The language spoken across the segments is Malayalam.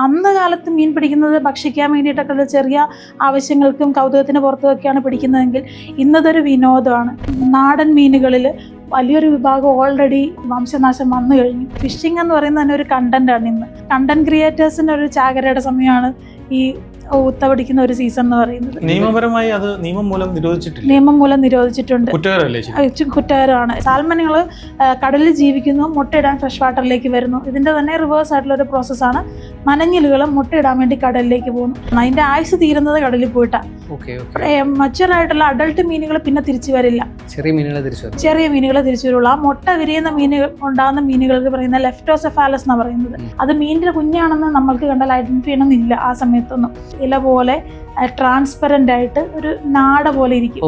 അന്ന് കാലത്ത് മീൻ പിടിക്കുന്നത് ഭക്ഷിക്കാൻ വേണ്ടിയിട്ടൊക്കെ ചെറിയ ആവശ്യങ്ങൾക്കും കൗതുകത്തിന് പുറത്തുമൊക്കെയാണ് പിടിക്കുന്നതെങ്കിൽ ഇന്നതൊരു വിനോദമാണ്. നാടൻ മീനുകളിൽ വലിയൊരു വിഭാഗം ഓൾറെഡി വംശനാശം വന്നു കഴിഞ്ഞു. ഫിഷിംഗ് എന്ന് പറയുന്നത് തന്നെ ഒരു കണ്ടന്റാണ്. ഇന്ന് കണ്ടന്റ് ക്രിയേറ്റേഴ്സിന്റെ ഒരു ചാകരയുടെ സമയമാണ് ഈ ഊത്ത പിടിക്കുന്ന ഒരു സീസൺ എന്ന് പറയുന്നത്. നിയമപരമായി അത് നിയമം മൂലം നിരോധിച്ചിട്ടുണ്ട്. കുറ്റകരമാണ്. സാൽമനുകൾ കടലിൽ ജീവിക്കുന്നു, മുട്ടയിടാൻ ഫ്രഷ് വാട്ടറിലേക്ക് വരുന്നു. ഇതിന്റെ തന്നെ റിവേഴ്സ് ആയിട്ടുള്ള ഒരു പ്രോസസ്സാണ്. മനഞ്ഞിലുകൾ മുട്ടയിടാൻ വേണ്ടി കടലിലേക്ക് പോകുന്നു. അതിന്റെ ആയുസ് തീരുന്നത് കടലിൽ പോയിട്ടാണ്. മച്ചുവർ ആയിട്ടുള്ള അഡൾട്ട് മീനുകൾ പിന്നെ തിരിച്ചു വരില്ല. ചെറിയ മീനുകൾ തിരിച്ചു വരുള്ളൂ. ആ മുട്ട വിരിയുന്ന മീനുകൾ ഉണ്ടാകുന്ന മീനുകൾക്ക് പറയുന്ന ലെഫ്റ്റോസെഫാലസ് എന്നാണ് പറയുന്നത്. അത് മീനിന്റെ കുഞ്ഞാണെന്ന് നമ്മൾക്ക് കണ്ടാൽ ഐഡന്റിഫൈ ചെയ്യണമെന്നില്ല. ആ സമയത്തൊന്നും ഇല പോലെ ട്രാൻസ്പെറന്റ് ആയിട്ട് ഒരു നാട പോലെ ഇരിക്കും.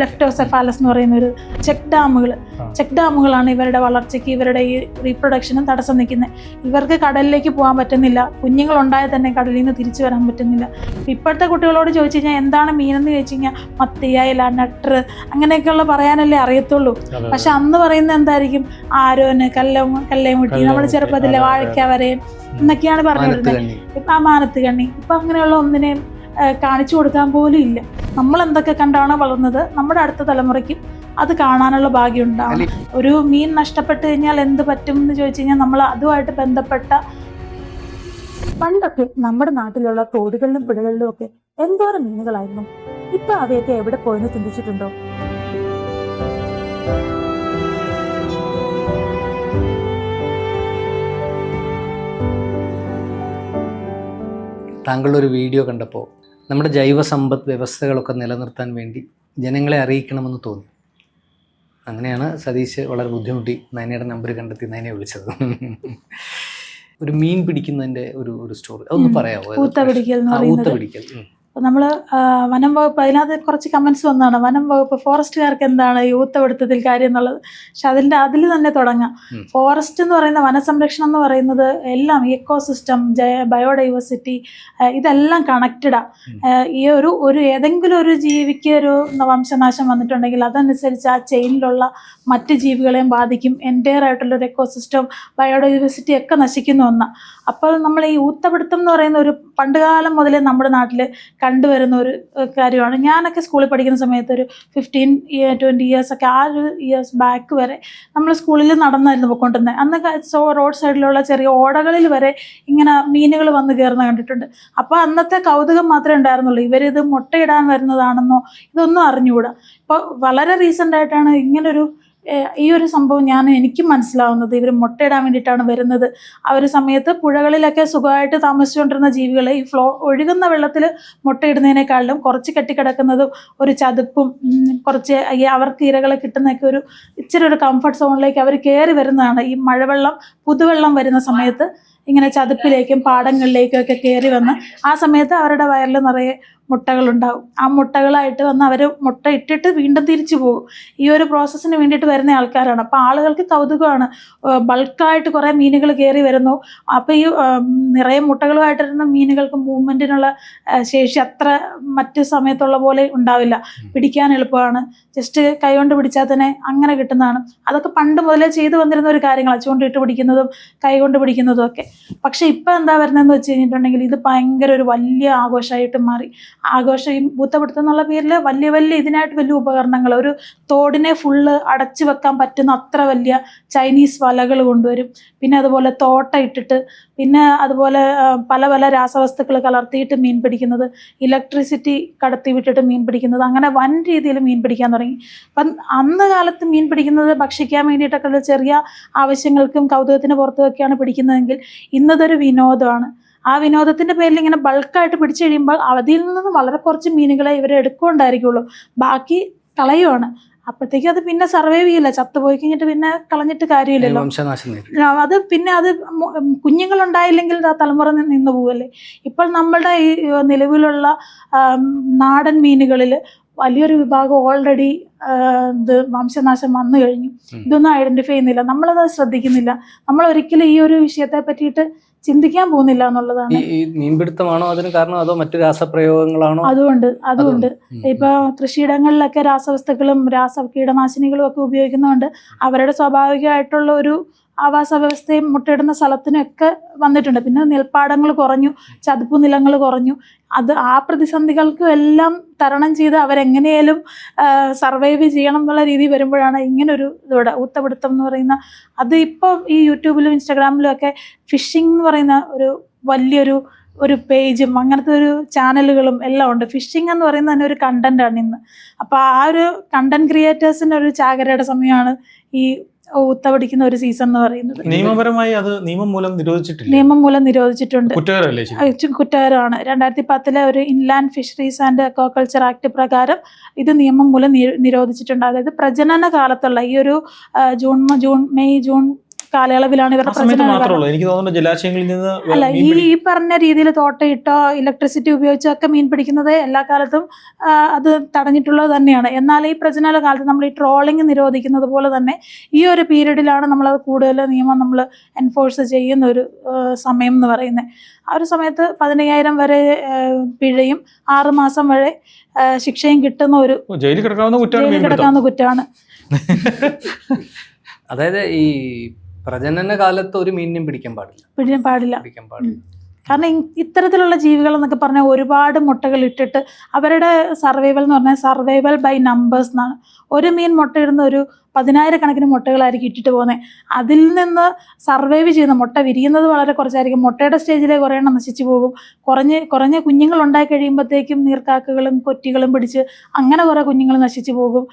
ലെഫ്റ്റോസെഫാലസ് എന്ന് പറയുന്ന ഒരു ചെക്ക് ഡാമുകളാണ് ഇവരുടെ വളർച്ചയ്ക്ക്, ഇവരുടെ ഈ റീപ്രൊഡക്ഷനും തടസ്സം നിൽക്കുന്നത്. ഇവർക്ക് കടലിലേക്ക് പോകാൻ പറ്റുന്നില്ല. കുഞ്ഞുങ്ങൾ ഉണ്ടായാൽ തന്നെ കടലിൽ നിന്ന് തിരിച്ചു വരാൻ പറ്റുന്നില്ല. ഇപ്പോഴത്തെ കുട്ടികളോട് ചോദിച്ചു കഴിഞ്ഞാൽ എന്താണ് മീനെന്ന് ചോദിച്ചു കഴിഞ്ഞാൽ മത്തി, അയല, നട്ടർ അങ്ങനെയൊക്കെയുള്ള പറയാനല്ലേ അറിയത്തുള്ളൂ. പക്ഷെ അന്ന് പറയുന്നത് എന്തായിരിക്കും? ആരോന്, കല്ലമുട്ടി, നമ്മൾ ചെറുപ്പത്തിലെ വാഴയ്ക്ക വരയൻ എന്നൊക്കെയാണ് പറഞ്ഞിരുന്നത്. ഇപ്പൊ മാനത്ത് കണ്ണി, ഇപ്പൊ അങ്ങനെയുള്ള ഒന്നിനെയും കാണിച്ചു കൊടുക്കാൻ പോലും ഇല്ല. നമ്മൾ എന്തൊക്കെ കണ്ടാണ് വളർന്നത്, നമ്മുടെ അടുത്ത തലമുറയ്ക്കും അത് കാണാനുള്ള ഭാഗ്യം ഉണ്ടാവും. ഒരു മീൻ നഷ്ടപ്പെട്ട് കഴിഞ്ഞാൽ എന്ത് പറ്റും എന്ന് ചോദിച്ചു കഴിഞ്ഞാൽ നമ്മൾ അതുമായിട്ട് ബന്ധപ്പെട്ട പണ്ടൊക്കെ നമ്മുടെ നാട്ടിലുള്ള തോടുകളിലും പുഴകളിലും ഒക്കെ എന്തോരം മീനുകളായിരുന്നു. ഇപ്പൊ അവയൊക്കെ എവിടെ പോയെന്ന് ചിന്തിച്ചിട്ടുണ്ടോ? താങ്കളുടെ ഒരു വീഡിയോ കണ്ടപ്പോൾ നമ്മുടെ ജൈവ സമ്പദ് വ്യവസ്ഥകളൊക്കെ നിലനിർത്താൻ വേണ്ടി ജനങ്ങളെ അറിയിക്കണമെന്ന് തോന്നി. അങ്ങനെയാണ് സതീഷ് വളരെ ബുദ്ധിമുട്ടി നയനയുടെ നമ്പർ കണ്ടെത്തി നയനെ വിളിച്ചത്. ഒരു മീൻ പിടിക്കുന്നതിൻ്റെ ഒരു സ്റ്റോറി അതൊന്ന് പറയാമോ? ഊത്ത പിടിക്കൽ. നമ്മൾ വനം വകുപ്പ്, അതിനകത്ത് കുറച്ച് കമൻസ് വന്നതാണ്. വനം വകുപ്പ് ഫോറസ്റ്റുകാർക്ക് എന്താണ് ഈ ഊത്തപിടുത്തത്തിൽ കാര്യം എന്നുള്ളത്. പക്ഷെ അതിൽ തന്നെ തുടങ്ങാം. ഫോറസ്റ്റ് എന്ന് പറയുന്ന വനസംരക്ഷണം എന്ന് പറയുന്നത് എല്ലാം ഇക്കോസിസ്റ്റം, ബയോഡൈവേഴ്സിറ്റി, ഇതെല്ലാം കണക്റ്റഡാണ്. ഈ ഒരു ഏതെങ്കിലും ഒരു ജീവിക്ക് ഒരു വംശനാശം വന്നിട്ടുണ്ടെങ്കിൽ അതനുസരിച്ച് ആ ചെയിനിലുള്ള മറ്റ് ജീവികളെയും ബാധിക്കും. എൻറ്റയർ ആയിട്ടുള്ളൊരു എക്കോസിസ്റ്റം, ബയോഡൈവേഴ്സിറ്റി ഒക്കെ നശിക്കുന്ന ഒന്നാണ്. അപ്പോൾ നമ്മൾ ഈ ഊത്തപിടുത്തം എന്ന് പറയുന്ന ഒരു പണ്ടുകാലം മുതലേ നമ്മുടെ നാട്ടിൽ കണ്ടുവരുന്ന ഒരു കാര്യമാണ്. ഞാനൊക്കെ സ്കൂളിൽ പഠിക്കുന്ന സമയത്ത് ഒരു 15-20 ഇയേഴ്സ് ഒക്കെ, ആ ഒരു ഇയേഴ്സ് ബാക്ക് വരെ നമ്മൾ സ്കൂളിൽ നടന്നായിരുന്നു പോയിക്കൊണ്ടിരുന്നത്. അന്ന് റോഡ് സൈഡിലുള്ള ചെറിയ ഓടകളിൽ വരെ ഇങ്ങനെ മീനുകൾ വന്ന് കയറുന്ന കണ്ടിട്ടുണ്ട്. അപ്പോൾ അന്നത്തെ കൗതുകം മാത്രമേ ഉണ്ടായിരുന്നുള്ളൂ. ഇവരിത് മുട്ടയിടാൻ വരുന്നതാണെന്നോ ഇതൊന്നും അറിഞ്ഞുകൂടാ. ഇപ്പോൾ വളരെ റീസെൻ്റ് ആയിട്ടാണ് ഇങ്ങനൊരു ഈ ഒരു സംഭവം എനിക്കും മനസ്സിലാവുന്നത്. ഇവർ മുട്ടയിടാൻ വേണ്ടിയിട്ടാണ് വരുന്നത്. ആ ഒരു സമയത്ത് പുഴകളിലൊക്കെ സുഖമായിട്ട് താമസിച്ചുകൊണ്ടിരുന്ന ജീവികൾ ഈ ഒഴുകുന്ന വെള്ളത്തിൽ മുട്ടയിടുന്നതിനേക്കാളും കുറച്ച് കെട്ടിക്കിടക്കുന്നതും ഒരു ചതുപ്പും കുറച്ച് അവർക്ക് ഇരകളെ കിട്ടുന്നതൊക്കെ ഇച്ചിരി ഒരു കംഫർട്ട് സോണിലേക്ക് അവർ കയറി വരുന്നതാണ്. ഈ മഴവെള്ളം, പുതുവെള്ളം വരുന്ന സമയത്ത് ഇങ്ങനെ ചതുപ്പിലേക്കും പാടങ്ങളിലേക്കും ഒക്കെ കയറി വന്ന് ആ സമയത്ത് അവരുടെ വയറിൽ നിറയെ മുട്ടകളുണ്ടാവും. ആ മുട്ടകളായിട്ട് വന്ന് അവർ മുട്ട ഇട്ടിട്ട് വീണ്ടും തിരിച്ചു പോകും. ഈ ഒരു പ്രോസസ്സിന് വേണ്ടിയിട്ട് വരുന്ന ആൾക്കാരാണ്. അപ്പോൾ ആളുകൾക്ക് കൗതുകമാണ്. ബൾക്കായിട്ട് കുറേ മീനുകൾ കയറി വരുന്നു. അപ്പോൾ ഈ നിറയെ മുട്ടകളുമായിട്ടിരുന്ന മീനുകൾക്ക് മൂവ്മെൻറ്റിനുള്ള ശേഷി അത്ര മറ്റ് സമയത്തുള്ള പോലെ ഉണ്ടാവില്ല. പിടിക്കാൻ എളുപ്പമാണ്. ജസ്റ്റ് കൈകൊണ്ട് പിടിച്ചാൽ തന്നെ അങ്ങനെ കിട്ടുന്നതാണ്. അതൊക്കെ പണ്ട് മുതലേ ചെയ്തു വന്നിരുന്ന ഒരു കാര്യങ്ങളാണ്, ചൂണ്ടിട്ട് പിടിക്കുന്നതും കൈകൊണ്ട് പിടിക്കുന്നതും ഒക്കെ. പക്ഷെ ഇപ്പം എന്താ വരുന്നതെന്ന് വെച്ച് കഴിഞ്ഞിട്ടുണ്ടെങ്കിൽ ഇത് ഭയങ്കര ഒരു വലിയ ആഘോഷമായിട്ട് മാറി. ആഘോഷം, ഈ ഊത്തപിടുത്തം എന്നുള്ള പേരിൽ വലിയ ഇതിനായിട്ട് വലിയ ഉപകരണങ്ങൾ, ഒരു തോടിനെ ഫുള്ള് അടച്ചു വെക്കാൻ പറ്റുന്ന അത്ര വലിയ ചൈനീസ് വലകൾ കൊണ്ടുവരും. പിന്നെ അതുപോലെ തോട്ട ഇട്ടിട്ട്, പിന്നെ അതുപോലെ പല രാസവസ്തുക്കൾ കലർത്തിയിട്ട് മീൻ പിടിക്കുന്നത്, ഇലക്ട്രിസിറ്റി കടത്തി വിട്ടിട്ട് മീൻ പിടിക്കുന്നത്, അങ്ങനെ വൻ രീതിയിൽ മീൻ പിടിക്കാൻ തുടങ്ങി. അപ്പം അന്ന് കാലത്ത് മീൻ പിടിക്കുന്നത് ഭക്ഷിക്കാൻ വേണ്ടിയിട്ടൊക്കെ ചെറിയ ആവശ്യങ്ങൾക്കും കൗതുകത്തിന് പുറത്തുമൊക്കെയാണ് പിടിക്കുന്നതെങ്കിൽ ഇന്നതൊരു വിനോദമാണ്. ആ വിനോദത്തിൻ്റെ പേരിൽ ഇങ്ങനെ ബൾക്കായിട്ട് പിടിച്ചു കഴിയുമ്പോൾ അതിൽ നിന്ന് വളരെ കുറച്ച് മീനുകളെ ഇവർ എടുക്കുകൊണ്ടായിരിക്കുള്ളൂ, ബാക്കി കളയുവാണ്. അപ്പോഴത്തേക്കും അത് പിന്നെ സർവൈവ് ചെയ്യില്ല. ചത്തുപോയി കഴിഞ്ഞിട്ട് പിന്നെ കളഞ്ഞിട്ട് കാര്യമില്ലല്ലോ. അത് പിന്നെ അത് കുഞ്ഞുങ്ങളുണ്ടായില്ലെങ്കിൽ ആ തലമുറ നിന്ന് പോവല്ലേ. ഇപ്പോൾ നമ്മളുടെ ഈ നിലവിലുള്ള നാടൻ മീനുകളിൽ വലിയൊരു വിഭാഗം ഓൾറെഡി വംശനാശം വന്നു കഴിഞ്ഞു. ഇതൊന്നും ഐഡന്റിഫൈ ചെയ്യുന്നില്ല, നമ്മളത് ശ്രദ്ധിക്കുന്നില്ല. നമ്മൾ ഒരിക്കലും ഈ ഒരു വിഷയത്തെ പറ്റിയിട്ട് ചിന്തിക്കാൻ പോകുന്നില്ല എന്നുള്ളതാണ്. ഈ മീൻപിടുത്തമാണോ അതിന് കാരണം, അതോ മറ്റു രാസപ്രയോഗങ്ങളാണോ? അതുകൊണ്ട് ഇപ്പൊ കൃഷിയിടങ്ങളിലൊക്കെ രാസവസ്തുക്കളും കീടനാശിനികളും ഒക്കെ ഉപയോഗിക്കുന്നതുകൊണ്ട് അവരുടെ സ്വാഭാവികമായിട്ടുള്ള ഒരു ആവാസ വ്യവസ്ഥയും മുട്ടയിടുന്ന സ്ഥലത്തിനും ഒക്കെ വന്നിട്ടുണ്ട്. പിന്നെ നെൽപ്പാടങ്ങൾ കുറഞ്ഞു, ചതുപ്പ് നിലങ്ങൾ കുറഞ്ഞു. ആ പ്രതിസന്ധികൾക്കും എല്ലാം തരണം ചെയ്ത് അവരെങ്ങനെയാലും സർവൈവ് ചെയ്യണം എന്നുള്ള രീതി വരുമ്പോഴാണ് ഇങ്ങനൊരു ഇതോടെ ഊത്തപിടുത്തം എന്ന് പറയുന്ന അത് ഇപ്പോൾ ഈ യൂട്യൂബിലും ഇൻസ്റ്റാഗ്രാമിലും ഒക്കെ ഫിഷിംഗ് എന്ന് പറയുന്ന വലിയൊരു പേജും അങ്ങനത്തെ ഒരു ചാനലുകളും എല്ലാം ഉണ്ട്. ഫിഷിംഗ് എന്ന് പറയുന്നത് തന്നെ ഒരു കണ്ടന്റാണ് ഇന്ന്. അപ്പോൾ ആ ഒരു കണ്ടന്റ് ക്രിയേറ്റേഴ്സിൻ്റെ ഒരു ചാകരയുടെ സമയമാണ് ഈ ഊത്തപിടിക്കുന്ന ഒരു സീസൺ എന്ന് പറയുന്നത്. നിയമപരമായി അത് നിയമം മൂലം നിരോധിച്ചിട്ടില്ല. നിയമം മൂലം നിരോധിച്ചിട്ടുണ്ട്. കുറ്റകരമാണ്. 2010 ഒരു inland fisheries and aquaculture act പ്രകാരം ഇത് നിയമം മൂലം നിരോധിച്ചിട്ടുണ്ട്. അതായത് പ്രജനന കാലത്തുള്ള ഈ ഒരു മെയ് ജൂൺ കാലയളവിലാണ് ഇവരുടെ പ്രജനനം. എനിക്ക് തോന്നുന്നു ജലാശയങ്ങളിൽ നിന്ന് അല്ല, ഈ പറഞ്ഞ രീതിയിൽ തോട്ടയിട്ടോ ഇലക്ട്രിസിറ്റി ഉപയോഗിച്ചോ ഒക്കെ മീൻ പിടിക്കുന്നത് എല്ലാ കാലത്തും അത് തടഞ്ഞിട്ടുള്ളത് തന്നെയാണ്. എന്നാൽ ഈ പ്രജനന കാലത്ത് നമ്മൾ ഈ ട്രോളിങ് നിരോധിക്കുന്നത് പോലെ തന്നെ ഈ ഒരു പീരീഡിലാണ് നമ്മളത് കൂടുതൽ നിയമം നമ്മൾ എൻഫോഴ്സ് ചെയ്യുന്ന ഒരു സമയം എന്ന് പറയുന്നത്. ആ ഒരു സമയത്ത് 15,000 വരെ പിഴയും 6 മാസം വരെ ശിക്ഷയും കിട്ടുന്ന ഒരു ജയിലിൽ കിടക്കാവുന്ന കുറ്റമാണ്. അതായത് ഈ പ്രജനന കാലത്ത് ഒരു മീനിനെയും പിടിക്കാൻ പാടില്ല. കാരണം ഇത്തരത്തിലുള്ള ജീവികൾ എന്നൊക്കെ പറഞ്ഞാൽ ഒരുപാട് മുട്ടകൾ ഇട്ടിട്ട് അവരുടെ സർവൈവൽ എന്ന് പറഞ്ഞാൽ സർവൈവൽ ബൈ നമ്പേഴ്സ് എന്നാണ്. ഒരു മീൻ മുട്ടയിടുന്ന ഒരു 10,000 മുട്ടകളായിരിക്കും ഇട്ടിട്ട് പോകുന്നത്. അതിൽ നിന്ന് സർവൈവ് ചെയ്യുന്ന മുട്ട വിരിയുന്നത് വളരെ കുറച്ചായിരിക്കും. മുട്ടയുടെ സ്റ്റേജിലെ കുറേ എണ്ണം നശിച്ചു പോകും. കുറഞ്ഞ കുഞ്ഞുങ്ങൾ ഉണ്ടായി കഴിയുമ്പോഴത്തേക്കും നീർക്കാക്കകളും കൊറ്റികളും പിടിച്ച് അങ്ങനെ കുറേ കുഞ്ഞുങ്ങൾ നശിച്ചു പോകും.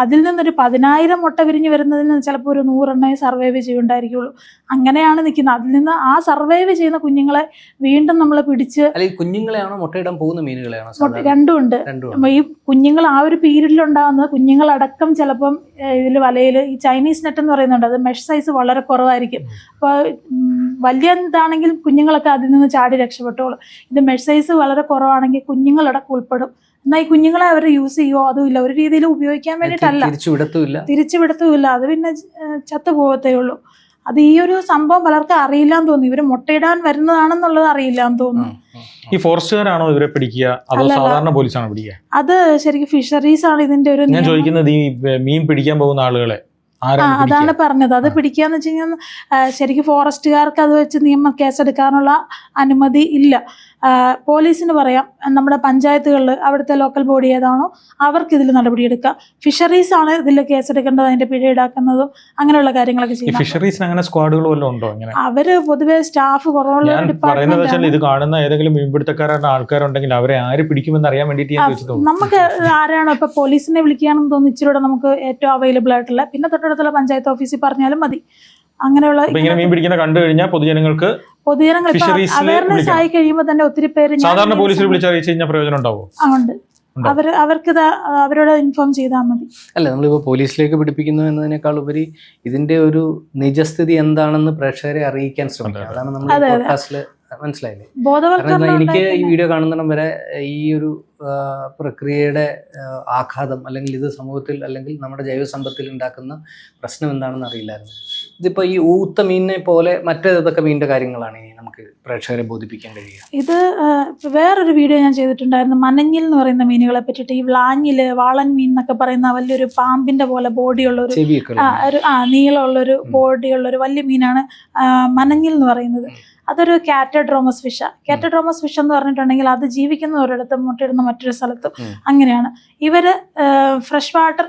അതിൽ നിന്നൊരു 10,000 മുട്ട വിരിഞ്ഞ് വരുന്നതിൽ നിന്ന് ചിലപ്പോൾ ഒരു 100 എണ്ണേ സർവൈവ് ചെയ്യുണ്ടായിരിക്കുള്ളൂ. അങ്ങനെയാണ് നിൽക്കുന്നത്. അതിൽ നിന്ന് ആ സർവൈവ് ചെയ്യുന്ന കുഞ്ഞുങ്ങളെ വീണ്ടും നമ്മൾ പിടിച്ച് കുഞ്ഞുങ്ങളെയാണോ മുട്ടയിടാൻ പോകുന്ന മീനുകളെയാണോ? രണ്ടും ഉണ്ട്. ഈ കുഞ്ഞുങ്ങൾ ആ ഒരു പീരീഡിൽ ഉണ്ടാകുന്നത് കുഞ്ഞുങ്ങളടക്കം ചിലപ്പം ഇതിൽ വലയിൽ ഈ ചൈനീസ് നെറ്റ് എന്ന് പറയുന്നുണ്ട്. അത് മെഷ് സൈസ് വളരെ കുറവായിരിക്കും. അപ്പോൾ വലിയ ഇതാണെങ്കിൽ കുഞ്ഞുങ്ങളൊക്കെ അതിൽ നിന്ന് ചാടി രക്ഷപ്പെട്ടോളും. ഇത് മെഷ് സൈസ് വളരെ കുറവാണെങ്കിൽ കുഞ്ഞുങ്ങളടക്കം ഉൾപ്പെടും. എന്നാൽ ഈ കുഞ്ഞുങ്ങളെ അവർ യൂസ് ചെയ്യുമോ അതും ഇല്ല. ഒരു രീതിയിൽ ഉപയോഗിക്കാൻ വേണ്ടിയിട്ടല്ല, തിരിച്ചുവിടത്തുമില്ല. അത് പിന്നെ ചത്തുപോകത്തേ ഉള്ളൂ. അത് ഈ ഒരു സംഭവം പലർക്കും അറിയില്ലാന്ന് തോന്നുന്നു. ഇവര് മുട്ടയിടാൻ വരുന്നതാണെന്നുള്ളത് അറിയില്ലാന്ന് തോന്നുന്നു. ഈ ഫോറസ്റ്റുകാരാണോ ഇവരെ പിടിക്കുക അതോ സാധാരണ പോലീസാണോ പിടിക്കുക? അത് ശരിക്കും ഫിഷറീസ് ആണ് ഇതിന്റെ ഒരു. ഞാൻ ചോദിക്കുന്നത് ഈ മീൻ പിടിക്കാൻ പോകുന്ന ആളുകളെ അതാണ് പറഞ്ഞത്. അത് പിടിക്കാന്ന് വെച്ച് കഴിഞ്ഞാൽ ശരിക്കും ഫോറസ്റ്റുകാർക്ക് അത് വെച്ച് കേസെടുക്കാനുള്ള അനുമതി ഇല്ല. പോലീസിന് പറയാം, നമ്മുടെ പഞ്ചായത്തുകളിൽ അവിടുത്തെ ലോക്കൽ ബോഡി ഏതാണോ അവർക്ക് ഇതിൽ നടപടിയെടുക്കാം. ഫിഷറീസ് ആണ് ഇതിൽ കേസെടുക്കേണ്ടത്, അതിന്റെ പിഴ ഈടാക്കുന്നതും അങ്ങനെയുള്ള കാര്യങ്ങളൊക്കെ ചെയ്യും. ഫിഷറീസിന് അങ്ങനെ സ്ക്വാഡുകൾ വല്ലതും ഉണ്ടോ? അവര് പൊതുവെ സ്റ്റാഫ് കുറവുള്ള ഡിപ്പാർട്ട്മെന്റ്. ഇത് കാണുന്ന ഏതെങ്കിലും മീൻപിടുത്തക്കാരുടെ ആൾക്കാരുണ്ടെങ്കിൽ അവരെ ആര് പിടിക്കുമെന്ന് അറിയാൻ വേണ്ടിയിട്ട് നമുക്ക് ആരാണോ ഇപ്പൊ പോലീസിനെ വിളിക്കുകയാണെന്ന് തോന്നുന്നു ഇച്ചിരൂടെ നമുക്ക് ഏറ്റവും അവൈലബിൾ ആയിട്ടുള്ള. പിന്നെ തൊട്ടടുത്തുള്ള പഞ്ചായത്ത് ഓഫീസിൽ പറഞ്ഞാലും മതി. അങ്ങനെയുള്ള മീൻ പിടിക്കുന്ന കണ്ടു കഴിഞ്ഞാൽ പൊതുജനങ്ങൾ അവയർനെസ് ആയി കഴിയുമ്പോൾ തന്നെ ഒത്തിരി പേര് സാധാരണ പോലീസിൽ വിളിച്ചറിയിച്ചു കഴിഞ്ഞാൽ പ്രയോജനം ഉണ്ടാവും. ഉണ്ട്. അവർക്ക് അവരോട് ഇൻഫോം ചെയ്താൽ മതി. അല്ല, നമ്മളിപ്പോൾ പോലീസിലേക്ക് പിടിപ്പിക്കുന്നു എന്നതിനേക്കാൾ ഉപരി ഇതിന്റെ ഒരു നിജസ്ഥിതി എന്താണെന്ന് പ്രേക്ഷകരെ അറിയിക്കാൻ ശ്രമിക്കുക. അതാണ് നമ്മൾ പോഡ്കാസ്റ്റില് മനസ്സിലായില്ലേ? കാരണം എനിക്ക് ഈ വീഡിയോ കാണുന്നിടം വരെ ഈ ഒരു പ്രക്രിയയുടെ ആഘാതം അല്ലെങ്കിൽ ഇത് സമൂഹത്തിൽ അല്ലെങ്കിൽ നമ്മുടെ ജൈവസമ്പത്തിൽ ഉണ്ടാക്കുന്ന പ്രശ്നം എന്താണെന്ന് അറിയില്ലായിരുന്നു. ഇതിപ്പോൾ ഈ ഊത്ത മീനിനെ പോലെ മറ്റേതൊക്കെ മീനിന്റെ കാര്യങ്ങളാണ് ഇനി നമുക്ക് പ്രേക്ഷകരെ ബോധിപ്പിക്കാൻ കഴിയുക. ഇത് വേറൊരു വീഡിയോ ഞാൻ ചെയ്തിട്ടുണ്ടായിരുന്നു, മനഞ്ഞിൽ എന്ന് പറയുന്ന മീനുകളെ പറ്റിയിട്ട്. ഈ വ്ലാഞ്ഞില് വാളൻ മീൻ എന്നൊക്കെ പറയുന്ന വലിയൊരു പാമ്പിന്റെ പോലെ ബോഡിയുള്ള ഒരു നീളമുള്ളൊരു ബോഡിയുള്ളൊരു വലിയ മീനാണ് മനഞ്ഞിൽ എന്ന് പറയുന്നത്. അതൊരു കാറ്റഡ്രോമസ് ഫിഷാണ്. കാറ്റഡ്രോമസ് ഫിഷ് എന്ന് പറഞ്ഞിട്ടുണ്ടെങ്കിൽ അത് ജീവിക്കുന്ന ഒരിടത്തും മുട്ടയിടുന്ന മറ്റൊരു സ്ഥലത്തും അങ്ങനെയാണ്. ഇവര് ഫ്രഷ് വാട്ടർ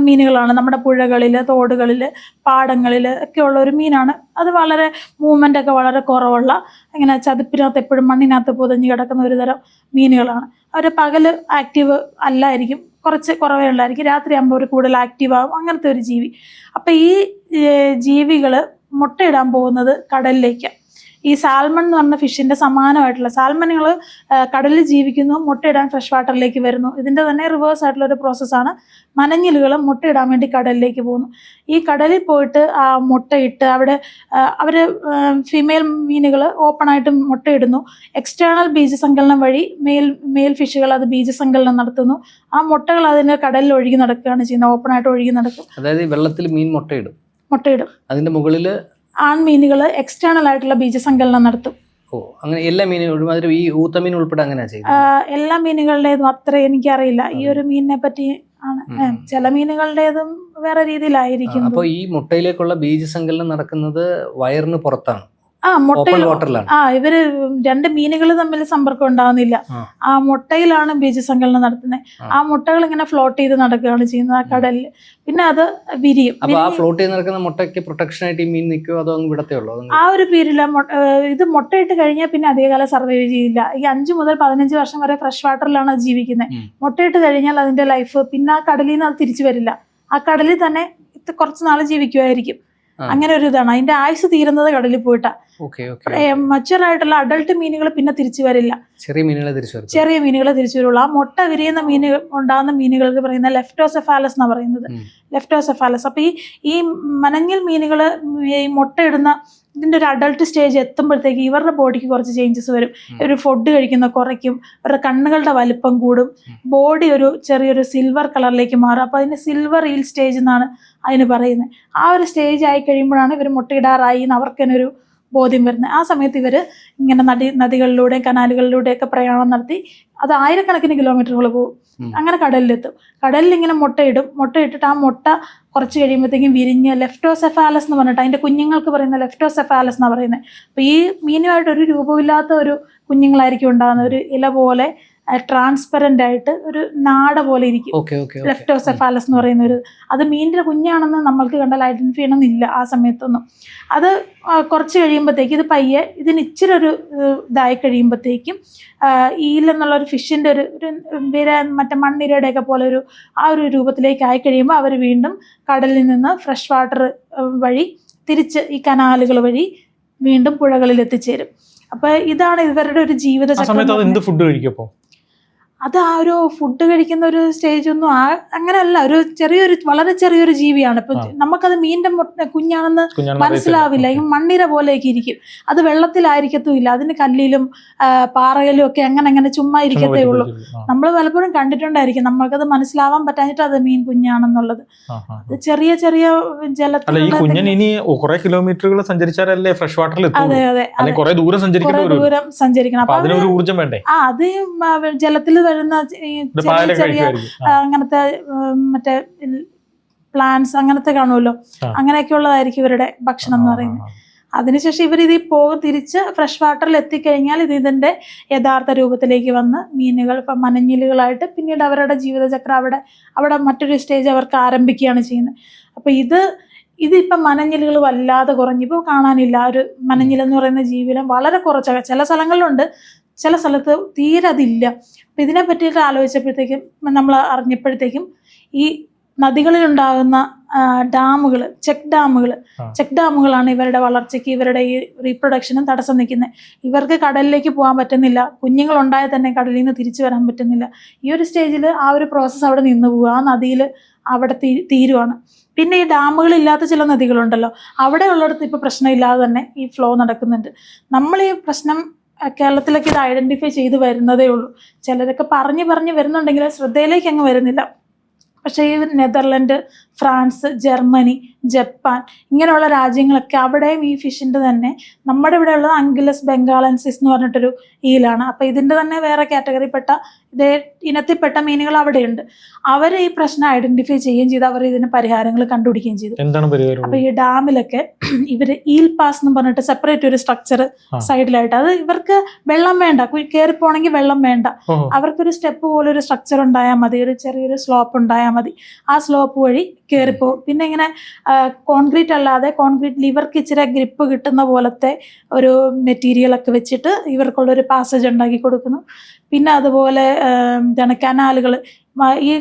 മീനുകളാണ്. നമ്മുടെ പുഴകളിൽ, തോടുകളിൽ, പാടങ്ങളിൽ ഒക്കെ ഉള്ള ഒരു മീനാണ്. അത് വളരെ മൂവ്മെൻ്റ് ഒക്കെ വളരെ കുറവുള്ള, ഇങ്ങനെ ചതുപ്പിനകത്ത് എപ്പോഴും മണ്ണിനകത്ത് പൊതിഞ്ഞ് കിടക്കുന്ന ഒരു തരം മീനുകളാണ്. അവർ പകൽ ആക്റ്റീവ് അല്ലായിരിക്കും, കുറച്ച് കുറവേ ഉള്ളായിരിക്കും. രാത്രി ആകുമ്പോൾ ഒരു കൂടുതൽ ആക്റ്റീവ് ആകും, അങ്ങനത്തെ ഒരു ജീവി. അപ്പം ഈ ജീവികൾ മുട്ടയിടാൻ പോകുന്നത് കടലിലേക്കാണ്. ഈ സാൽമൺ എന്ന് പറഞ്ഞ ഫിഷിൻ്റെ സമാനമായിട്ടുള്ള സാൽമനുകൾ കടലിൽ ജീവിക്കുന്നു, മുട്ടയിടാൻ ഫ്രഷ് വാട്ടറിലേക്ക് വരുന്നു. ഇതിൻ്റെ തന്നെ റിവേഴ്സ് ആയിട്ടുള്ള ഒരു പ്രോസസ്സാണ്. മനഞ്ഞിലുകൾ മുട്ടയിടാൻ വേണ്ടി കടലിലേക്ക് പോകുന്നു. ഈ കടലിൽ പോയിട്ട് ആ മുട്ടയിട്ട് അവിടെ അവർ ഫീമെയിൽ മീനുകൾ ഓപ്പണായിട്ട് മുട്ടയിടുന്നു. എക്സ്റ്റേണൽ ബീജസങ്കലനം വഴി മെയിൽ ഫിഷുകൾ അത് ബീജസങ്കലനം നടത്തുന്നു. ആ മുട്ടകൾ അതിന് കടലിൽ ഒഴുകി നടക്കുകയാണ് ചെയ്യുന്നത്, ഓപ്പണായിട്ട് ഒഴുകി നടക്കും. അതായത് വെള്ളത്തിൽ മീൻ മുട്ടയിടും. അതിൻ്റെ മുകളിൽ ആൺമീനുകൾ എക്സ്റ്റേണൽ ആയിട്ടുള്ള ബീജസങ്കലനം നടത്തും. അങ്ങനെ എല്ലാ മീനുകളും ഈ ഊത്തമീൻ ഉൾപ്പെടെ അങ്ങനെ എല്ലാ മീനുകളുടേതും അത്ര എനിക്കറിയില്ല. ഈ ഒരു മീനിനെ പറ്റി ആണ് ചില മീനുകളുടേതും വേറെ രീതിയിലായിരിക്കും. അപ്പോൾ ഈ മുട്ടയിലേക്കുള്ള ബീജസങ്കലനം നടക്കുന്നത് വയറിന് പുറത്താണ്, മുട്ടയിൽ ഓപ്പൺ വാട്ടറിലാണ്. ഇവര് രണ്ട് മീനുകൾ തമ്മിൽ സമ്പർക്കം ഉണ്ടാകുന്നില്ല. ആ മുട്ടയിലാണ് ബീജസങ്കലനം നടത്തുന്നത്. ആ മുട്ടകൾ ഇങ്ങനെ ഫ്ലോട്ട് ചെയ്ത് നടക്കുകയാണ് ചെയ്യുന്നത് ആ കടലിൽ. പിന്നെ അത് വിരിയും. അപ്പൊ ആ ഫ്ലോട്ട് ചെയ്ത് നടക്കുന്ന മുട്ടയ്ക്ക് പ്രൊട്ടക്ഷൻ ആയിട്ട് ഈ മീൻ നിൽക്കുമോ അതോ അങ്ങ് വിടത്തേ ഉള്ളൂ? ആ ഒരു പീരീഡിൽ ഇത് മുട്ടയിട്ട് കഴിഞ്ഞാൽ പിന്നെ അധികകാലം സർവൈവ് ചെയ്യില്ല. ഈ 5 മുതൽ 15 വർഷം വരെ ഫ്രഷ് വാട്ടറിലാണ് അത് ജീവിക്കുന്നത്. മുട്ടയിട്ട് കഴിഞ്ഞാൽ അതിന്റെ ലൈഫ് പിന്നെ ആ കടലിൽ നിന്ന് അത് തിരിച്ചു വരില്ല. ആ കടലിൽ തന്നെ കുറച്ച് നാൾ ജീവിക്കുമായിരിക്കും. അങ്ങനെ ഒരു ഇതാണ്. അതിന്റെ ആയുസ് തീരുന്നത് കടലിൽ പോയിട്ടാ. മച്ചുവർ ആയിട്ടുള്ള അഡൾട്ട് മീനുകൾ പിന്നെ തിരിച്ചു വരില്ല. ചെറിയ മീനുകളെ തിരിച്ചു വരുള്ളൂ. ആ മുട്ട വിരിയുന്ന മീനുകൾ ഉണ്ടാകുന്ന മീനുകൾക്ക് പറയുന്ന ലെഫ്റ്റോസെഫാലസ് എന്നാണ് പറയുന്നത്. ലെഫ്റ്റോസെഫാലസ്. അപ്പൊ ഈ മനഞ്ഞിൽ മീനുകൾ ഈ മുട്ടയിടുന്ന ഇതിന്റെ ഒരു അഡൾട്ട് സ്റ്റേജ് എത്തുമ്പോഴത്തേക്ക് ഇവരുടെ ബോഡിക്ക് കുറച്ച് ചേഞ്ചസ് വരും. ഒരു ഫുഡ് കഴിക്കുന്ന കുറയ്ക്കും, ഇവരുടെ കണ്ണുകളുടെ വലിപ്പം കൂടും, ബോഡി ഒരു ചെറിയൊരു സിൽവർ കളറിലേക്ക് മാറും. അപ്പൊ അതിന് സിൽവർ ഈൽ സ്റ്റേജ് എന്നാണ് അതിന് പറയുന്നത്. ആ ഒരു സ്റ്റേജ് ആയി കഴിയുമ്പോഴാണ് ഇവർ മുട്ടയിടാറായി എന്ന് അവർക്ക് തന്നെ ഒരു ബോധ്യം വരുന്നത്. ആ സമയത്ത് ഇവർ ഇങ്ങനെ നദികളിലൂടെയും കനാലുകളിലൂടെയൊക്കെ പ്രയാണം നടത്തി അത് ആയിരക്കണക്കിന് കിലോമീറ്ററുകൾ പോകും. അങ്ങനെ കടലിലെത്തും. കടലിൽ ഇങ്ങനെ മുട്ടയിട്ടിട്ട് ആ മുട്ട കുറച്ച് കഴിയുമ്പോഴത്തേക്കും വിരിഞ്ഞ് ലെഫ്റ്റോസെഫാലസ് എന്ന് പറഞ്ഞിട്ട് അതിന്റെ കുഞ്ഞുങ്ങൾക്ക് പറയുന്ന ലെഫ്റ്റോസെഫാലസ് എന്നാണ് പറയുന്നത്. അപ്പൊ ഈ മീനുമായിട്ട് ഒരു രൂപമില്ലാത്ത ഒരു കുഞ്ഞുങ്ങളായിരിക്കും ഉണ്ടാകുന്നത്. ഒരു ഇല പോലെ ട്രാൻസ്പെറന്റ് ആയിട്ട് ഒരു നാട പോലെ ഇരിക്കും ലെഫ്റ്റോസെഫാലസ് എന്ന് പറയുന്ന ഒരു. അത് മീനിന്റെ കുഞ്ഞാണെന്ന് നമ്മൾക്ക് കണ്ടാൽ ഐഡന്റിഫൈ ചെയ്യണമെന്നില്ല ആ സമയത്തൊന്നും. അത് കുറച്ച് കഴിയുമ്പോഴത്തേക്ക് ഇത് പയ്യെ ഇതിന് ഇച്ചിരി ഒരു ഇതായി കഴിയുമ്പോഴത്തേക്കും ഈലെന്നുള്ള ഒരു ഫിഷിന്റെ ഒരു മറ്റേ മണ്ണിരയുടെയൊക്കെ പോലെ ഒരു ആ ഒരു രൂപത്തിലേക്ക് ആയി കഴിയുമ്പോൾ അവർ വീണ്ടും കടലിൽ നിന്ന് ഫ്രഷ് വാട്ടർ വഴി തിരിച്ച് ഈ കനാലുകൾ വഴി വീണ്ടും പുഴകളിൽ എത്തിച്ചേരും. അപ്പൊ ഇതാണ് ഇവരുടെ ഒരു ജീവിത ചക്രം. അത് ആ ഒരു ഫുഡ് കഴിക്കുന്ന ഒരു സ്റ്റേജ് ഒന്നും അങ്ങനെയല്ല. ഒരു വളരെ ചെറിയൊരു ജീവിയാണ്. ഇപ്പൊ നമുക്കത് മീനിന്റെ കുഞ്ഞാണെന്ന് മനസ്സിലാവില്ല. ഈ മണ്ണിര പോലെയൊക്കെ ഇരിക്കും. അത് വെള്ളത്തിലായിരിക്കത്തുമില്ല. അതിന് കല്ലിലും പാറയിലും ഒക്കെ അങ്ങനെ ചുമ്മാ ഇരിക്കത്തേ ഉള്ളൂ. നമ്മൾ പലപ്പോഴും കണ്ടിട്ടുണ്ടായിരിക്കും. നമ്മൾക്കത് മനസ്സിലാവാൻ പറ്റാഞ്ഞിട്ട് അത് മീൻ കുഞ്ഞാണെന്നുള്ളത്. അത് ചെറിയ ജലത്തിൽ കിലോമീറ്ററുകൾ സഞ്ചരിച്ചാലല്ലേ ഫ്രഷ് വാട്ടറിൽ. അതെ, കുറെ ദൂരം സഞ്ചരിക്കണം. അപ്പൊ അത് ജലത്തിൽ വരുന്ന ചെറിയ അങ്ങനത്തെ മറ്റേ പ്ലാന്റ്സ് അങ്ങനത്തെ കാണുമല്ലോ, അങ്ങനെയൊക്കെ ഉള്ളതായിരിക്കും ഇവരുടെ ഭക്ഷണം എന്ന് പറയുന്നത്. അതിനുശേഷം ഇവർ ഇത് തിരിച്ച് ഫ്രഷ് വാട്ടറിൽ എത്തിക്കഴിഞ്ഞാൽ ഇതിന്റെ യഥാർത്ഥ രൂപത്തിലേക്ക് വന്ന് മീനുകൾ മനഞ്ഞിലുകളായിട്ട് പിന്നീട് അവരുടെ ജീവിതചക്രം അവിടെ മറ്റൊരു സ്റ്റേജ് അവർക്ക് ആരംഭിക്കുകയാണ് ചെയ്യുന്നത്. അപ്പൊ ഇതിപ്പം മനഞ്ഞിലുകൾ വല്ലാതെ കുറഞ്ഞിപ്പോൾ കാണാനില്ല. ഒരു മനഞ്ഞിലെന്ന് പറയുന്ന ജീവിതം വളരെ കുറച്ചൊക്കെ ചില സ്ഥലങ്ങളിലുണ്ട്, ചില സ്ഥലത്ത് തീരെ അതില്ല. അപ്പം ഇതിനെ പറ്റിയിട്ട് ആലോചിച്ചപ്പോഴത്തേക്കും നമ്മൾ അറിഞ്ഞപ്പോഴത്തേക്കും ഈ നദികളിലുണ്ടാകുന്ന ഡാമുകൾ, ചെക്ക് ഡാമുകളാണ് ഇവരുടെ വളർച്ചയ്ക്ക്, ഇവരുടെ ഈ റീപ്രൊഡക്ഷനും തടസ്സം നിൽക്കുന്നത്. ഇവർക്ക് കടലിലേക്ക് പോകാൻ പറ്റുന്നില്ല. കുഞ്ഞുങ്ങളുണ്ടായാൽ തന്നെ കടലിൽ നിന്ന് തിരിച്ചു വരാൻ പറ്റുന്നില്ല. ഈ ഒരു സ്റ്റേജിൽ ആ ഒരു പ്രോസസ്സ് അവിടെ നിന്ന് പോവുക. ആ നദിയിൽ അവിടെ തീരുവാണ്. പിന്നെ ഈ ഡാമുകളില്ലാത്ത ചില നദികളുണ്ടല്ലോ, അവിടെ ഉള്ളിടത്ത് ഇപ്പോൾ പ്രശ്നമില്ലാതെ തന്നെ ഈ ഫ്ലോ നടക്കുന്നുണ്ട്. നമ്മൾ ഈ പ്രശ്നം കേരളത്തിലേക്ക് ഇത് ഐഡന്റിഫൈ ചെയ്ത് വരുന്നതേ ഉള്ളൂ. ചിലരൊക്കെ പറഞ്ഞു വരുന്നുണ്ടെങ്കിൽ ശ്രദ്ധയിലേക്ക് അങ്ങ് വരുന്നില്ല. പക്ഷേ ഈ നെതർലൻഡ്, ഫ്രാൻസ്, ജർമ്മനി, ജപ്പാൻ ഇങ്ങനെയുള്ള രാജ്യങ്ങളൊക്കെ അവിടെയും ഈ ഫിഷിൻ്റെ തന്നെ നമ്മുടെ ഇവിടെ ഉള്ളത് അങ്കിലസ് ബംഗാളൻസിസ് എന്ന് പറഞ്ഞിട്ടൊരു ഈലാണ്. അപ്പം ഇതിൻ്റെ തന്നെ വേറെ കാറ്റഗറിപ്പെട്ട ഇതേ ഇനത്തിൽപ്പെട്ട മീനുകൾ അവിടെയുണ്ട്. അവർ ഈ പ്രശ്നം ഐഡന്റിഫൈ ചെയ്യുകയും ചെയ്ത് അവർ ഇതിന് പരിഹാരങ്ങൾ കണ്ടുപിടിക്കുകയും ചെയ്തു. അപ്പൊ ഈ ഡാമിലൊക്കെ ഇവര് ഈൽ പാസ് എന്ന് പറഞ്ഞിട്ട് സെപ്പറേറ്റ് ഒരു സ്ട്രക്ചർ സൈഡിലായിട്ട്, അത് ഇവർക്ക് വെള്ളം വേണ്ട, കയറി പോണെങ്കിൽ വെള്ളം വേണ്ട, അവർക്കൊരു സ്റ്റെപ്പ് പോലെ ഒരു സ്ട്രക്ചർ ഉണ്ടായാൽ മതി, ഒരു ചെറിയൊരു സ്ലോപ്പ് ഉണ്ടായാൽ മതി. ആ സ്ലോപ്പ് വഴി കയറിപ്പോകും. പിന്നെ ഇങ്ങനെ കോൺക്രീറ്റ് അല്ലാതെ കോൺക്രീറ്റിൽ ഇവർക്ക് ഇച്ചിരി ഗ്രിപ്പ് കിട്ടുന്ന പോലത്തെ ഒരു മെറ്റീരിയലൊക്കെ വെച്ചിട്ട് ഇവർക്കുള്ളൊരു പാസേജ് ഉണ്ടാക്കി കൊടുക്കുന്നു. പിന്നെ അതുപോലെ എന്താണ് കനാലുകൾ, ഈ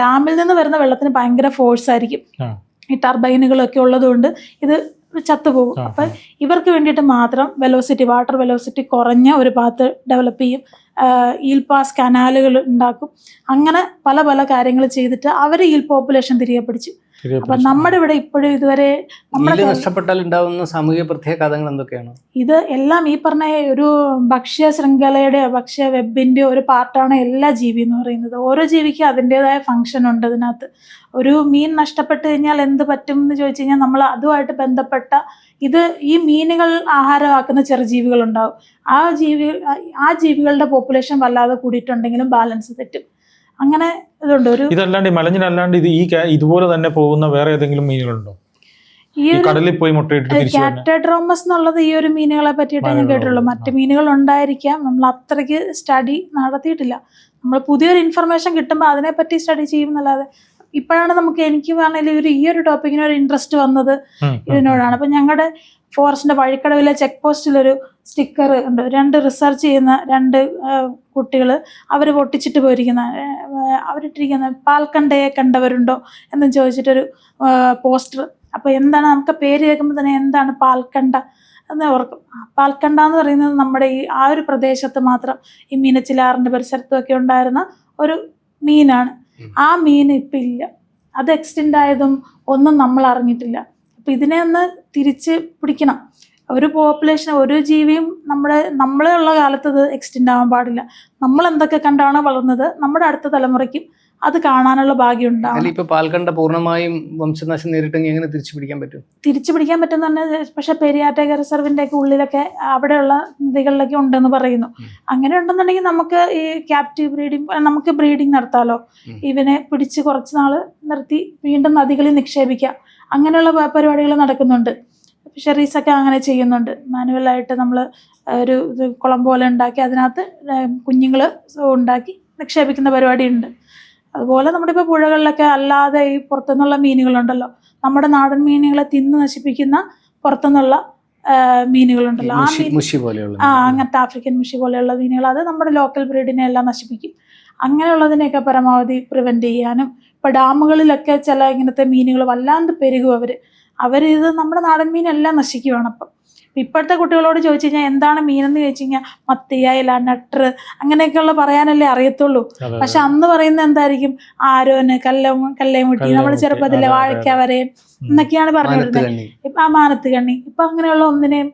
ഡാമിൽ നിന്ന് വരുന്ന വെള്ളത്തിന് ഭയങ്കര ഫോഴ്സ് ആയിരിക്കും. ഈ ടർബൈനുകളൊക്കെ ഉള്ളതുകൊണ്ട് ഇത് ചത്തുപോകും. അപ്പം ഇവർക്ക് വേണ്ടിയിട്ട് മാത്രം വാട്ടർ വെലോസിറ്റി കുറഞ്ഞ ഒരു പാത്ത് ഡെവലപ്പ് ചെയ്യും. ഈൽ പാസ് കനാലുകൾ ഉണ്ടാക്കും. അങ്ങനെ പല കാര്യങ്ങൾ ചെയ്തിട്ട് അവർ ഈൽ പോപ്പുലേഷൻ തിരികെ പിടിച്ചു. അപ്പൊ നമ്മുടെ ഇവിടെ ഇപ്പോഴും ഇതുവരെ നഷ്ടപ്പെട്ടാൽ ഉണ്ടാവുന്ന സാമൂഹിക പ്രത്യാഘാതങ്ങൾ എന്തൊക്കെയാണ്? ഇത് എല്ലാം ഈ പറഞ്ഞ ഒരു ഭക്ഷ്യ ശൃംഖലയുടെ, ഭക്ഷ്യ വെബിന്റെ ഒരു പാർട്ടാണ് എല്ലാ ജീവി എന്ന് പറയുന്നത്. ഓരോ ജീവിക്കും അതിൻ്റെതായ ഫംഗ്ഷൻ ഉണ്ട് ഇതിനകത്ത്. ഒരു മീൻ നഷ്ടപ്പെട്ട് കഴിഞ്ഞാൽ എന്ത് പറ്റും എന്ന് ചോദിച്ചു കഴിഞ്ഞാൽ നമ്മൾ അതുമായിട്ട് ബന്ധപ്പെട്ട ഈ മീനുകൾ ആഹാരമാക്കുന്ന ചെറുജീവികളുണ്ടാവും. ആ ജീവികളുടെ പോപ്പുലേഷൻ വല്ലാതെ കൂടിയിട്ടുണ്ടെങ്കിലും ബാലൻസ് തെറ്റും. അങ്ങനെ ഇതുണ്ട്. ഒരു ഇതല്ലാണ്ട് ഈ മലഞ്ഞിലല്ലാണ്ട് ഇതുപോലെ തന്നെ പോകുന്ന വേറെ ഏതെങ്കിലും മീനുകളുണ്ടോ? ഈ ഈ കടലിൽ പോയി മുട്ടയിട്ടിട്ട് തിരിച്ചു വരുന്ന കാറ്റഡ്രോമസ് എന്നുള്ളത് ഈ ഒരു മീനുകളെ പറ്റിയിട്ടേ ഞാൻ കേട്ടുള്ളൂ. മറ്റു മീനുകൾ ഉണ്ടായിരിക്കാം, നമ്മൾ അത്രയ്ക്ക് സ്റ്റഡി നടത്തിയിട്ടില്ല. നമ്മൾ പുതിയൊരു ഇൻഫർമേഷൻ കിട്ടുമ്പോൾ അതിനെപ്പറ്റി സ്റ്റഡി ചെയ്യുന്നല്ലാതെ ഇപ്പോഴാണ് എനിക്ക് വേണമെങ്കിൽ ഈ ഒരു ടോപ്പിക്കിന് ഒരു ഇൻട്രസ്റ്റ് വന്നത് ഇതിനോടാണ്. അപ്പം ഞങ്ങളുടെ ഫോറസ്റ്റിന്റെ വഴിക്കടവിലെ ചെക്ക് പോസ്റ്റിലൊരു സ്റ്റിക്കർ ഉണ്ട്. 2 റിസർച്ച് ചെയ്യുന്ന 2 കുട്ടികൾ അവർ പൊട്ടിച്ചിട്ട് പോയിരിക്കുന്ന അവരിട്ടിരിക്കുന്ന പാൽക്കണ്ടയെ കണ്ടവരുണ്ടോ എന്ന് ചോദിച്ചിട്ടൊരു പോസ്റ്റർ. അപ്പോൾ എന്താണ്, നമുക്ക് പേര് കേൾക്കുമ്പോൾ തന്നെ എന്താണ് പാൽക്കണ്ട എന്ന് ഓർക്കും. പാൽക്കണ്ട എന്ന് പറയുന്നത് നമ്മുടെ ആ ഒരു പ്രദേശത്ത് മാത്രം ഈ മീനച്ചിലാറിൻ്റെ പരിസരത്തുമൊക്കെ ഉണ്ടായിരുന്ന ഒരു മീനാണ്. ആ മീൻ ഇപ്പം ഇല്ല, അത് എക്സ്റ്റെൻഡ് ആയതും ഒന്നും നമ്മൾ അറിഞ്ഞിട്ടില്ല. അപ്പം ഇതിനെ ഒന്ന് തിരിച്ച് പിടിക്കണം. ഒരു പോപ്പുലേഷൻ, ഒരു ജീവിയും നമ്മളുള്ള കാലത്ത് ഇത് എക്സ്റ്റെൻഡ് ആവാൻ പാടില്ല. നമ്മൾ എന്തൊക്കെ കണ്ടാണ് വളർന്നത്, നമ്മുടെ അടുത്ത തലമുറയ്ക്കും അത് കാണാനുള്ള ഭാഗ്യം ഉണ്ടാവും. ഇപ്പൊ പാൽക്കണ്ട പൂർണ്ണമായും വംശനാശം നേരിട്ടെങ്കിൽ എങ്ങനെ തിരിച്ചു പിടിക്കാൻ പറ്റും? തിരിച്ചു പിടിക്കാൻ പറ്റുന്ന തന്നെ, പക്ഷെ പെരിയാർ റിസർവിന്റെ ഒക്കെ ഉള്ളിലൊക്കെ അവിടെയുള്ള നദികളിലൊക്കെ ഉണ്ടെന്ന് പറയുന്നു. അങ്ങനെ ഉണ്ടെന്നുണ്ടെങ്കിൽ നമുക്ക് ഈ ക്യാപ്റ്റീവ് ബ്രീഡിങ്, നമുക്ക് ബ്രീഡിങ് നടത്താമല്ലോ. ഇവനെ പിടിച്ച് കുറച്ച് നാൾ നിർത്തി വീണ്ടും നദികളിൽ നിക്ഷേപിക്കാം. അങ്ങനെയുള്ള പരിപാടികൾ നടക്കുന്നുണ്ട്. ഫിഷറീസൊക്കെ അങ്ങനെ ചെയ്യുന്നുണ്ട്. മാനുവലായിട്ട് നമ്മൾ ഒരു കുളം പോലെ ഉണ്ടാക്കി അതിനകത്ത് കുഞ്ഞുങ്ങൾ ഉണ്ടാക്കി നിക്ഷേപിക്കുന്ന പരിപാടിയുണ്ട്. അതുപോലെ നമ്മുടെ ഇപ്പോൾ പുഴകളിലൊക്കെ അല്ലാതെ ഈ പുറത്തുനിന്നുള്ള മീനുകളുണ്ടല്ലോ, നമ്മുടെ നാടൻ മീനുകളെ തിന്ന് നശിപ്പിക്കുന്ന പുറത്തുനിന്നുള്ള മീനുകളുണ്ടല്ലോ, അങ്ങനത്തെ ആഫ്രിക്കൻ മുഷി പോലെയുള്ള മീനുകൾ, അത് നമ്മുടെ ലോക്കൽ ബ്രീഡിനെ എല്ലാം നശിപ്പിക്കും. അങ്ങനെയുള്ളതിനെയൊക്കെ പരമാവധി പ്രിവെൻറ്റ് ചെയ്യാനും, ഇപ്പോൾ ഡാമുകളിലൊക്കെ ചില ഇങ്ങനത്തെ മീനുകൾ വല്ലാണ്ട് പെരുകും. അവരിത് നമ്മുടെ നാടൻ മീനെല്ലാം നശിക്കുവാണ്. അപ്പം ഇപ്പോഴത്തെ കുട്ടികളോട് ചോദിച്ചു കഴിഞ്ഞാൽ എന്താണ് മീനെന്ന് ചോദിച്ചു കഴിഞ്ഞാൽ മത്തി, അയല, നട്ടർ അങ്ങനെയൊക്കെയുള്ള പറയാനല്ലേ അറിയത്തുള്ളൂ. പക്ഷെ അന്ന് പറയുന്നത് എന്തായിരിക്കും, ആരോന്, കല്ലേമുട്ടി, നമ്മൾ ചെറുപ്പത്തിലെ വാഴയ്ക്ക വരയും എന്നൊക്കെയാണ് പറഞ്ഞിരുന്നത്. ഇപ്പം ആ മാനത്ത് കണ്ണി, ഇപ്പം അങ്ങനെയുള്ള ഒന്നിനെയും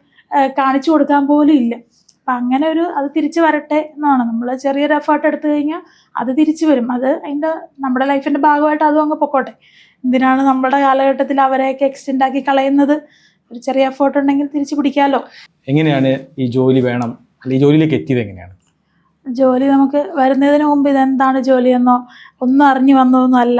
കാണിച്ചു കൊടുക്കാൻ പോലും ഇല്ല. അപ്പം അങ്ങനെ അത് തിരിച്ചു വരട്ടെ എന്നാണ്. നമ്മൾ ചെറിയൊരു എഫേർട്ട് എടുത്തു കഴിഞ്ഞാൽ അത് തിരിച്ചു വരും. അത് നമ്മുടെ ലൈഫിൻ്റെ ഭാഗമായിട്ട് അതും അങ്ങ് പൊക്കോട്ടെ. എന്തിനാണ് നമ്മുടെ കാലഘട്ടത്തിൽ അവരെയൊക്കെ എക്സ്റ്റെൻഡ് ആക്കി കളയുന്നത്? ഒരു ചെറിയ എഫേർട്ട് ഉണ്ടെങ്കിൽ തിരിച്ചു പിടിക്കാമല്ലോ. എങ്ങനെയാണ് ഈ ജോലി വേണം, അല്ലെങ്കിൽ ഈ ജോലിയിലേക്ക് എത്തിയത് എങ്ങനെയാണ്? ജോലി നമുക്ക് വരുന്നതിന് മുമ്പ് ഇതെന്താണ് ജോലിയെന്നോ ഒന്നും അറിഞ്ഞു വന്നതൊന്നും അല്ല.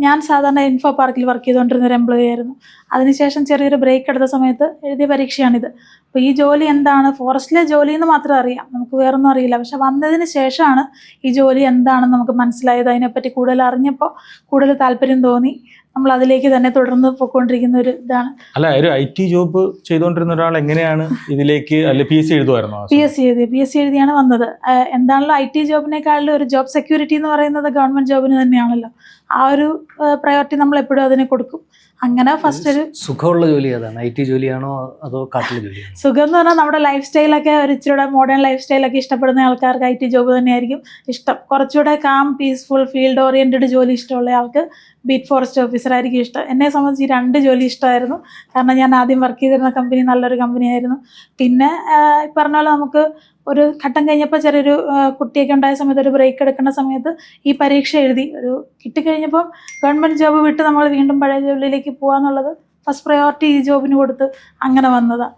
ഞാൻ സാധാരണ ഇൻഫോ പാർക്കിൽ വർക്ക് ചെയ്തുകൊണ്ടിരുന്ന ഒരു എംപ്ലോയി ആയിരുന്നു. അതിനുശേഷം ചെറിയൊരു ബ്രേക്ക് എടുത്ത സമയത്ത് എഴുതിയ പരീക്ഷയാണിത്. അപ്പോൾ ഈ ജോലി എന്താണ്, ഫോറസ്റ്റിലെ ജോലി എന്ന് മാത്രം അറിയാം, നമുക്ക് വേറൊന്നും അറിയില്ല. പക്ഷെ വന്നതിന് ശേഷമാണ് ഈ ജോലി എന്താണെന്ന് നമുക്ക് മനസ്സിലായത്. അതിനെപ്പറ്റി കൂടുതൽ അറിഞ്ഞപ്പോൾ കൂടുതൽ താല്പര്യം തോന്നി. നമ്മൾ അതിലേക്ക് തന്നെ തുടർന്ന് പോയിക്കൊണ്ടിരിക്കുന്ന ഒരു ഇതാണ്. അല്ല, ഒരു IT ജോബ് ചെയ്തുകൊണ്ടിരുന്ന ഒരാൾ എങ്ങനെയാണ് ഇതിലേക്ക്, അല്ലെ PSC എഴുതുമായിരുന്നോ? PSC എഴുതിയാണ് വന്നത്. എന്താണല്ലോ IT ജോബിനേക്കാളും ഒരു ജോബ് സെക്യൂരിറ്റി എന്ന് പറയുന്നത് ഗവൺമെന്റ് ജോബിന് തന്നെയാണല്ലോ. ആ ഒരു പ്രയോറിറ്റി നമ്മൾ എപ്പോഴും അതിനെ കൊടുക്കും. അങ്ങനെ ഫസ്റ്റ് ഒരു സുഖമുള്ള ജോലി ഏതാണ്? IT ജോലിയാണോ അതോ കാട്ടിലെ ജോലിയാണോ? സുഖം എന്ന് പറഞ്ഞാൽ നമ്മുടെ ലൈഫ് സ്റ്റൈലൊക്കെ ഒരു ഇച്ചിരി മോഡേൺ ലൈഫ് സ്റ്റൈലൊക്കെ ഇഷ്ടപ്പെടുന്ന ആൾക്കാർക്ക് IT ജോബ് തന്നെയായിരിക്കും ഇഷ്ടം. കുറച്ചുകൂടെ കാം, പീസ്ഫുൾ, ഫീൽഡ് ഓറിയന്റഡ് ജോലി ഇഷ്ടമുള്ള ആൾക്ക് ബീറ്റ് ഫോറസ്റ്റ് ഓഫീസർ ആയിരിക്കും ഇഷ്ടം. എന്നെ സംബന്ധിച്ച് ഈ 2 ജോലി ഇഷ്ടമായിരുന്നു. കാരണം ഞാൻ ആദ്യം വർക്ക് ചെയ്തിരുന്ന കമ്പനി നല്ലൊരു കമ്പനിയായിരുന്നു. പിന്നെ പറഞ്ഞ പോലെ നമുക്ക് ഒരു ഘട്ടം കഴിഞ്ഞപ്പോൾ ചെറിയൊരു കുട്ടിയൊക്കെ ഉണ്ടായ സമയത്ത് ഒരു ബ്രേക്ക് എടുക്കുന്ന സമയത്ത് ഈ പരീക്ഷ എഴുതി കിട്ടിക്കഴിഞ്ഞപ്പം ഗവൺമെൻറ് ജോബ് വിട്ട് നമ്മൾ വീണ്ടും പഴയ ജോലിയിലേക്ക് പോകാന്നുള്ളത് ഫസ്റ്റ് പ്രയോറിറ്റി ഈ ജോബിന് കൊടുത്ത് അങ്ങനെ വന്നതാണ്.